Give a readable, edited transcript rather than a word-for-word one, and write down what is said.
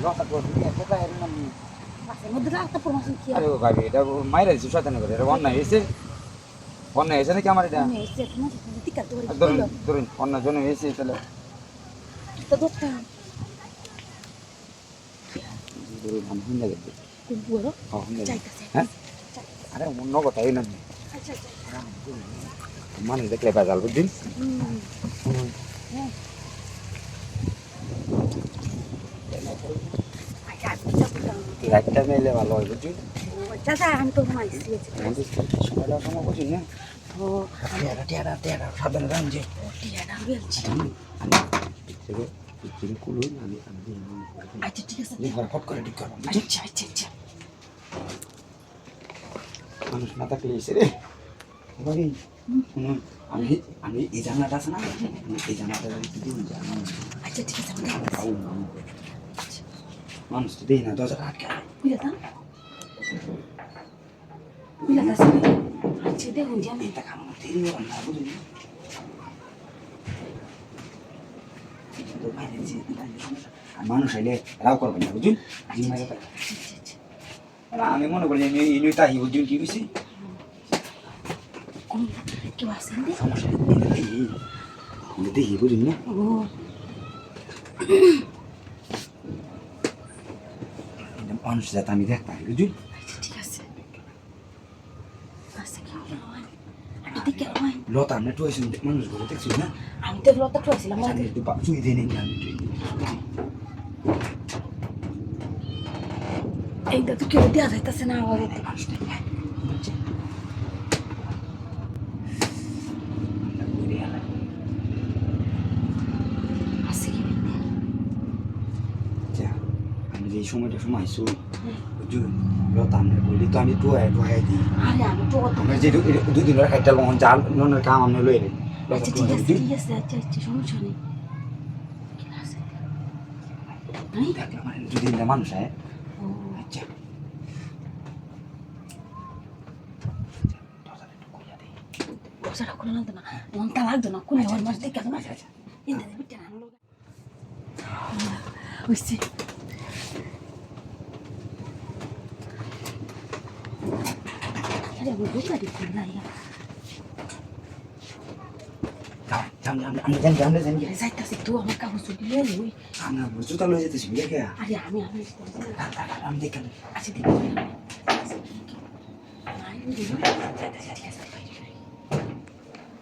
লতা করবি একটা বাইরে নাম মাছের মধ্যে রাখতে পুরো মাছ কি আরে ও ভাবি এটা মাইরা দিছি শয়তানি করে এটা অন্যায় হয়েছে নাকি আমার এটা আমি এসে তোমার সাথে টিকা তো ধরুন ধরুন অন্যায় জন্য হয়েছে তাহলে তো দোস্ত ধরুন আমি হিন্দা গেছি খুব বড় হিন্দা যাইতাছে হ্যাঁ আরে অন্য কথা এই না আচ্ছা আচ্ছা মানুষ দেখলে বাজাল বুঝছিস হ্যাঁ লাইটটা মেলে ভালো হয় বুঝছিস চাচা আমি তো মাইছি আমাদের সময়টা কোনো বুঝি না ও টেরা সাবধানে রাখুন যে টিয়াটা বেলছি পিছিয়ে কুলুন আমি আচ্ছা ঠিক আছে ফট করে ঠিক করবো আচ্ছা আচ্ছা আচ্ছা মানুষ না থাকলে এসে রে বাড়ি শুনুন আমি এই জানাটা আছে না এই জানাটা আচ্ছা ঠিক আছে মানুষ তো দেই না দরজাটা আটকে বুঝলাম বুঝলাম আচ্ছা দেখুন যে আমি এটা খাওয়া দেরি হয় না বুঝলি আর মানুষ আইলে রাও করবেন না বুঝুন আমি মনে করি ইনি তাই বুঝুন কি বুঝছি কেউ আসেন রে সমস্যা দেখি বুঝুন না ও মানুষ যাতে আমি দেখতে পারি বুঝুন আচ্ছা ঠিক আছে আচ্ছা কি হলো আমি দেখে নয় লতা আমরা টুয়েছেন মানুষ ঘুরে দেখছি না আমি তো লতা টুয়েছিলাম আমি একটু চুই দিয়ে নিই আমি এইটা তো কেউ দেওয়া যাইতেছে না আমার মানুষ নেই আছে কি আমি যে সময়টা সময় শুই বুঝুন লতা আমরা বলি তো আমি টুয়াই দিই আরে আমি তো আমরা যে দুদিন ধরে খাইতে লবণ জাল ননের কাম আমি লই রে আচ্ছা ঠিক আছে আচ্ছা আচ্ছা সমস্যা নেই ঠিক আছে নাই দেখলে আমার দুদিন মানুষ হয় ও আচ্ছা ওটা কোন লাগতো না মনটা লাগতো না কোন ওর মাছ দেখে না আচ্ছা ইন্দা বিটে না লোক ওইছে আরে আমি বুঝা দিছি না ইয়া আমি জানি যাইতাছি তুই আমার কাগজ দিলে ওই আমরা জুতা লয়ে যেতেছি দেখে আরে আমি আমি দেখে আচ্ছা দেখি নাই ঠিক আছে